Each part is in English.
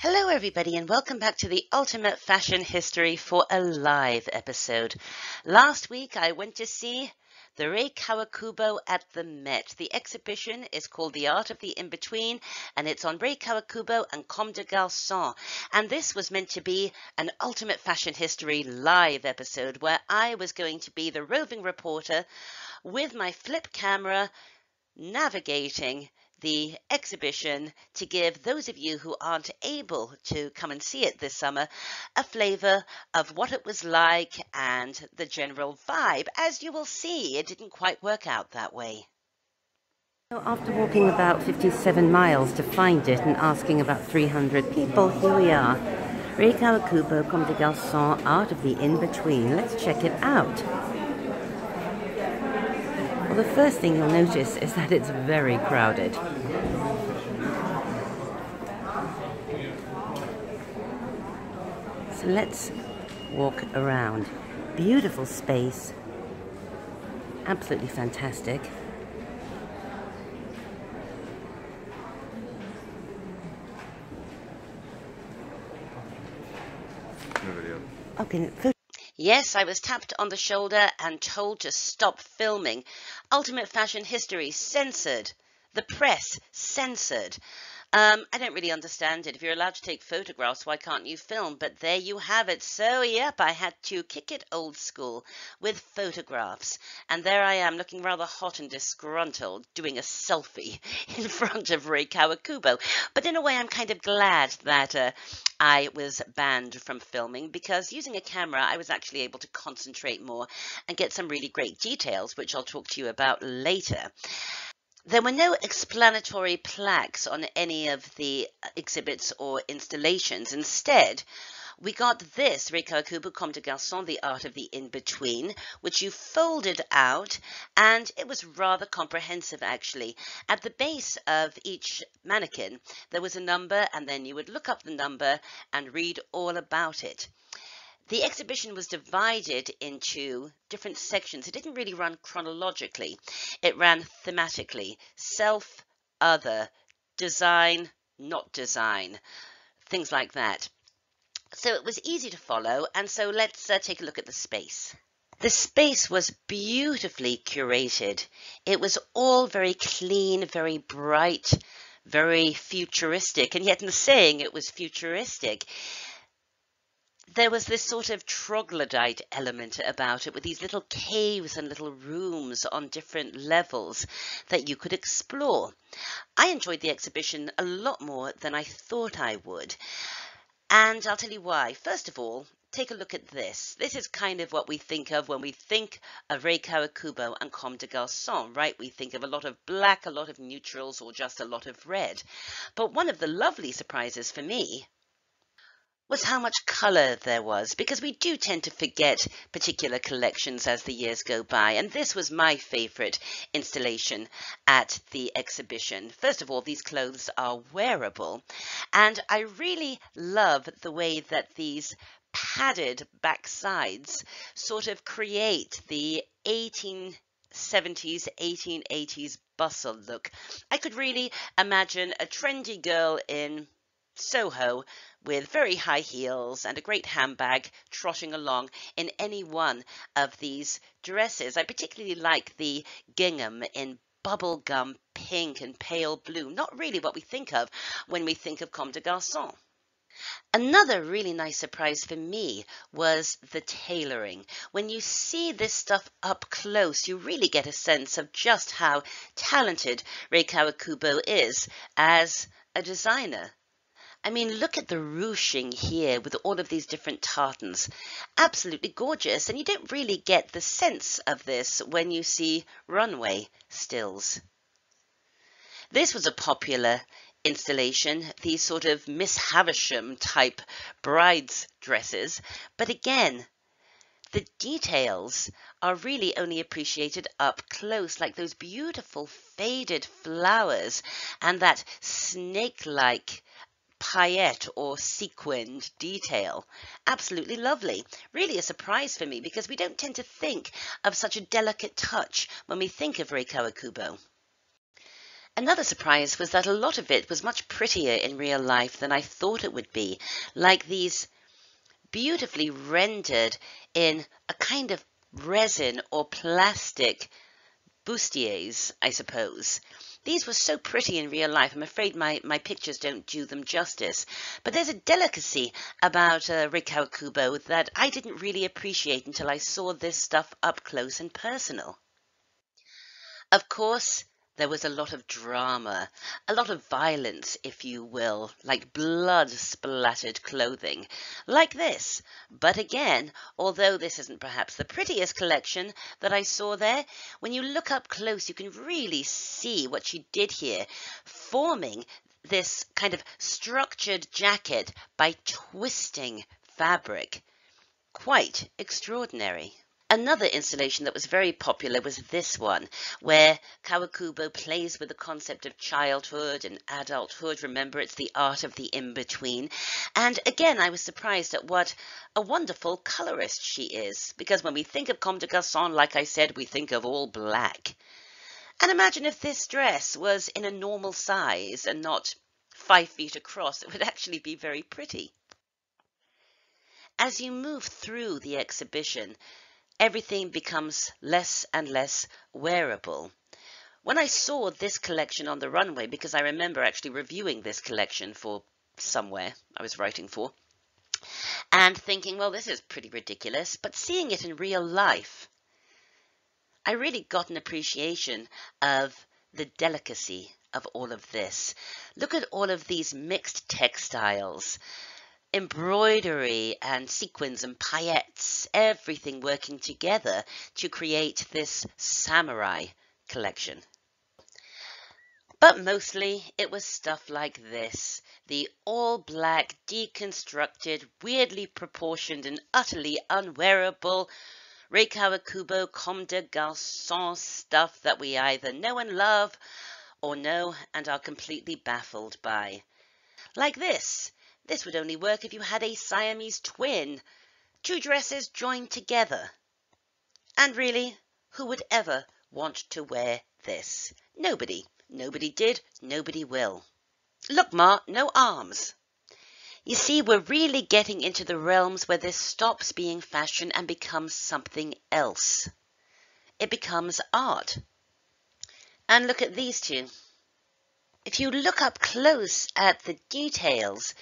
Hello everybody and welcome back to the Ultimate Fashion History for a live episode. Last week I went to see the Rei Kawakubo at the Met. The exhibition is called The Art of the In-Between and it's on Rei Kawakubo and Comme des Garçons. And this was meant to be an Ultimate Fashion History live episode where I was going to be the roving reporter with my flip camera navigating the exhibition to give those of you who aren't able to come and see it this summer a flavour of what it was like and the general vibe. As you will see, it didn't quite work out that way. So after walking about 57 miles to find it and asking about 300 people, here we are. Rei Kawakubo, Comme des Garçons, Art of the In-Between. Let's check it out. Well, the first thing you'll notice is that it's very crowded. So let's walk around. Beautiful space. Absolutely fantastic. Okay. Yes, I was tapped on the shoulder and told to stop filming. Ultimate Fashion History censored. The press censored. I don't really understand it. If you're allowed to take photographs, why can't you film? But there you have it. So, yep, I had to kick it old school with photographs. And there I am, looking rather hot and disgruntled, doing a selfie in front of Rei Kawakubo. But in a way, I'm kind of glad that I was banned from filming, because using a camera, I was actually able to concentrate more and get some really great details, which I'll talk to you about later. There were no explanatory plaques on any of the exhibits or installations. Instead, we got this, Rei Kawakubo, Comme des Garçons, The Art of the In-Between, which you folded out, and it was rather comprehensive, actually. At the base of each mannequin, there was a number, and then you would look up the number and read all about it. The exhibition was divided into different sections. It didn't really run chronologically. It ran thematically. Self, other, design, not design, things like that. So it was easy to follow, and so let's take a look at the space. The space was beautifully curated. It was all very clean, very bright, very futuristic, and yet in the saying it was futuristic, there was this sort of troglodyte element about it, with these little caves and little rooms on different levels that you could explore. I enjoyed the exhibition a lot more than I thought I would. And I'll tell you why. First of all, take a look at this. This is kind of what we think of when we think of Rei Kawakubo and Comme des Garçons, right? We think of a lot of black, a lot of neutrals, or just a lot of red. But one of the lovely surprises for me was how much colour there was, because we do tend to forget particular collections as the years go by, and this was my favourite installation at the exhibition. First of all, these clothes are wearable, and I really love the way that these padded back sides sort of create the 1870s, 1880s bustle look. I could really imagine a trendy girl in Soho with very high heels and a great handbag trotting along in any one of these dresses. I particularly like the gingham in bubblegum pink and pale blue, not really what we think of when we think of Comme des Garçons. Another really nice surprise for me was the tailoring. When you see this stuff up close, you really get a sense of just how talented Rei Kawakubo is as a designer. I mean, look at the ruching here with all of these different tartans. Absolutely gorgeous, and you don't really get the sense of this when you see runway stills. This was a popular installation, these sort of Miss Havisham type bride's dresses, but again, the details are really only appreciated up close, like those beautiful faded flowers and that snake-like paillette or sequined detail. Absolutely lovely. Really a surprise for me, because we don't tend to think of such a delicate touch when we think of Rei Kawakubo. Another surprise was that a lot of it was much prettier in real life than I thought it would be, like these beautifully rendered in a kind of resin or plastic bustiers, I suppose. These were so pretty in real life. I'm afraid my pictures don't do them justice. But there's a delicacy about Rei Kawakubo that I didn't really appreciate until I saw this stuff up close and personal. Of course, there was a lot of drama, a lot of violence, if you will, like blood-splattered clothing, like this. But again, although this isn't perhaps the prettiest collection that I saw there, when you look up close, you can really see what she did here, forming this kind of structured jacket by twisting fabric. Quite extraordinary. Another installation that was very popular was this one, where Kawakubo plays with the concept of childhood and adulthood. Remember, it's the art of the in-between. And again, I was surprised at what a wonderful colorist she is, because when we think of Comme des Garçons, like I said, we think of all black. And imagine if this dress was in a normal size and not 5 feet across. It would actually be very pretty. As you move through the exhibition, everything becomes less and less wearable. When I saw this collection on the runway, because I remember actually reviewing this collection for somewhere I was writing for, and thinking, well, this is pretty ridiculous, but seeing it in real life, I really got an appreciation of the delicacy of all of this. Look at all of these mixed textiles, embroidery and sequins and paillettes, everything working together to create this samurai collection. But mostly it was stuff like this, the all-black, deconstructed, weirdly proportioned and utterly unwearable Rei Kawakubo Comme des Garçons stuff that we either know and love or know and are completely baffled by. Like this. This would only work if you had a Siamese twin, 2 dresses joined together. And really, who would ever want to wear this? Nobody. Nobody did, nobody will. Look, Ma, no arms. You see, we're really getting into the realms where this stops being fashion and becomes something else. It becomes art. And look at these two. If you look up close at the details,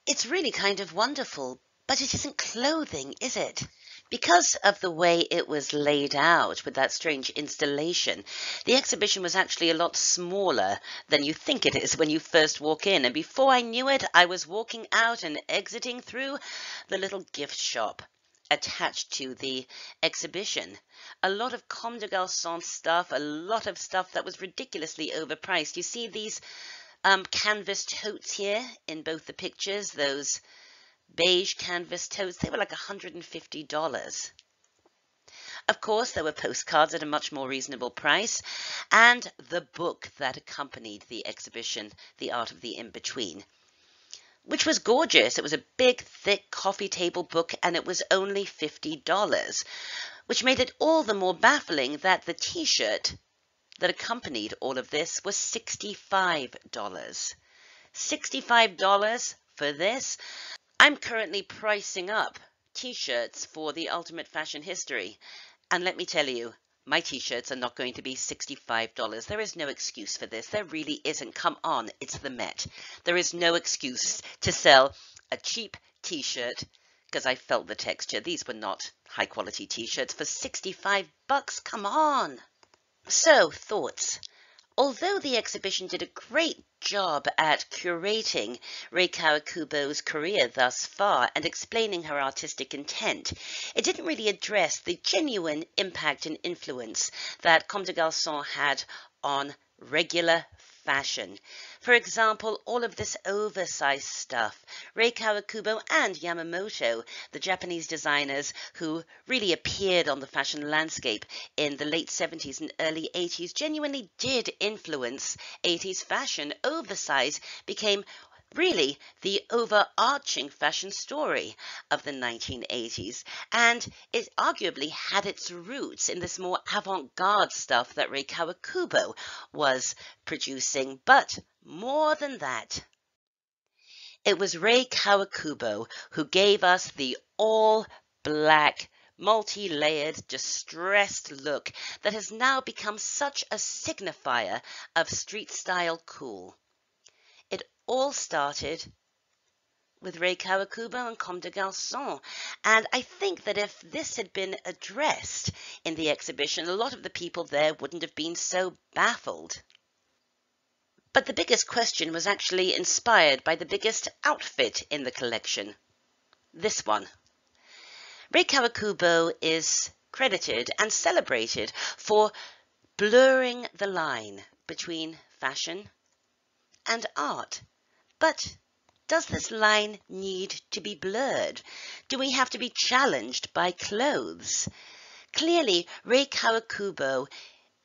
it's really kind of wonderful, but it isn't clothing, is it? Because of the way it was laid out with that strange installation, the exhibition was actually a lot smaller than you think it is when you first walk in. And before I knew it, I was walking out and exiting through the little gift shop attached to the exhibition. A lot of Comme des Garçons stuff, a lot of stuff that was ridiculously overpriced. You see these canvas totes here in both the pictures, those beige canvas totes, they were like $150. Of course, there were postcards at a much more reasonable price, and the book that accompanied the exhibition, The Art of the In-Between, which was gorgeous. It was a big, thick coffee table book, and it was only $50, which made it all the more baffling that the t-shirt that accompanied all of this was $65. $65 for this? I'm currently pricing up t-shirts for the Ultimate Fashion History. And let me tell you, my t-shirts are not going to be $65. There is no excuse for this. There really isn't. Come on, it's the Met. There is no excuse to sell a cheap t-shirt because I felt the texture. These were not high quality t-shirts for $65. Come on. So, thoughts. Although the exhibition did a great job at curating Rei Kawakubo's career thus far and explaining her artistic intent, it didn't really address the genuine impact and influence that Comme des Garçons had on regular fashion. For example, all of this oversized stuff. Rei Kawakubo and Yamamoto, the Japanese designers who really appeared on the fashion landscape in the late 70s and early 80s, genuinely did influence 80s fashion. Oversize became really the overarching fashion story of the 1980s, and it arguably had its roots in this more avant-garde stuff that Rei Kawakubo was producing. But more than that, it was Rei Kawakubo who gave us the all-black, multi-layered, distressed look that has now become such a signifier of street-style cool. It all started with Rei Kawakubo and Comme des Garçons. And I think that if this had been addressed in the exhibition, a lot of the people there wouldn't have been so baffled. But the biggest question was actually inspired by the biggest outfit in the collection. This one. Rei Kawakubo is credited and celebrated for blurring the line between fashion and art. But does this line need to be blurred? Do we have to be challenged by clothes? Clearly, Rei Kawakubo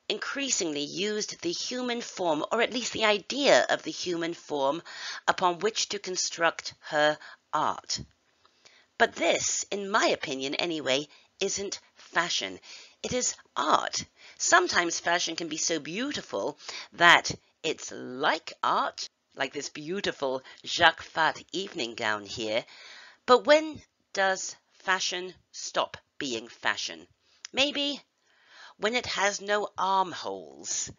increasingly used the human form, or at least the idea of the human form, upon which to construct her art. But this, in my opinion anyway, isn't fashion. It is art. Sometimes fashion can be so beautiful that it's like art, like this beautiful Jacques Fath evening gown here. But when does fashion stop being fashion? Maybe when it has no armholes.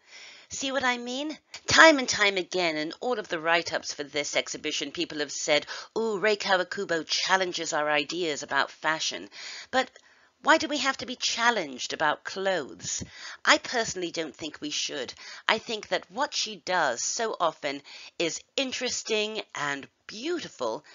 See what I mean? Time and time again, in all of the write-ups for this exhibition, people have said, "Ooh, Rei Kawakubo challenges our ideas about fashion." But why do we have to be challenged about clothes? I personally don't think we should. I think that what she does so often is interesting and beautiful,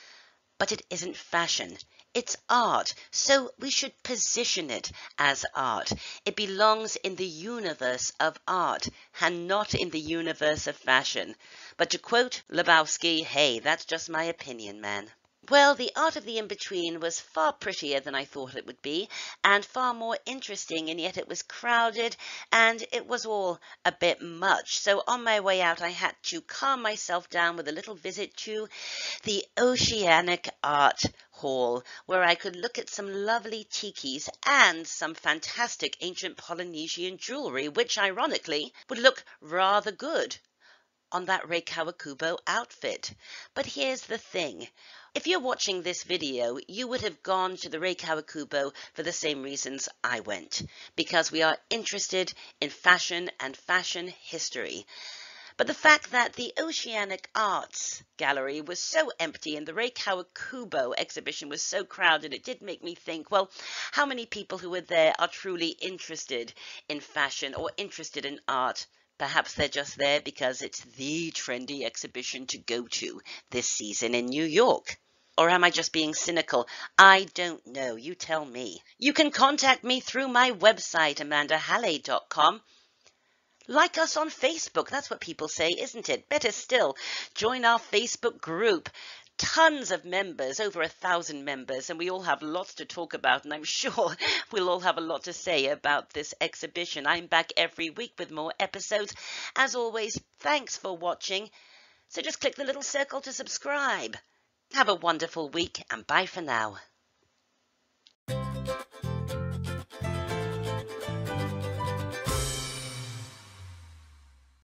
but it isn't fashion. It's art, so we should position it as art. It belongs in the universe of art and not in the universe of fashion. But to quote Lebowski, hey, that's just my opinion, man. Well, the art of the in-between was far prettier than I thought it would be, and far more interesting, and yet it was crowded, and it was all a bit much. So on my way out, I had to calm myself down with a little visit to the Oceanic Art Hall, where I could look at some lovely tikis and some fantastic ancient Polynesian jewelry, which ironically would look rather good on that Rei Kawakubo outfit. But here's the thing. If you're watching this video, you would have gone to the Rei Kawakubo for the same reasons I went, because we are interested in fashion and fashion history. But the fact that the Oceanic Arts Gallery was so empty and the Rei Kawakubo exhibition was so crowded, it did make me think, well, how many people who were there are truly interested in fashion or interested in art? Perhaps they're just there because it's the trendy exhibition to go to this season in New York. Or am I just being cynical? I don't know. You tell me. You can contact me through my website, amandahalley.com. Like us on Facebook. That's what people say, isn't it? Better still, join our Facebook group. Tons of members, over 1,000 members, and we all have lots to talk about, and I'm sure we'll all have a lot to say about this exhibition. I'm back every week with more episodes. As always, thanks for watching. So just click the little circle to subscribe. Have a wonderful week, and bye for now.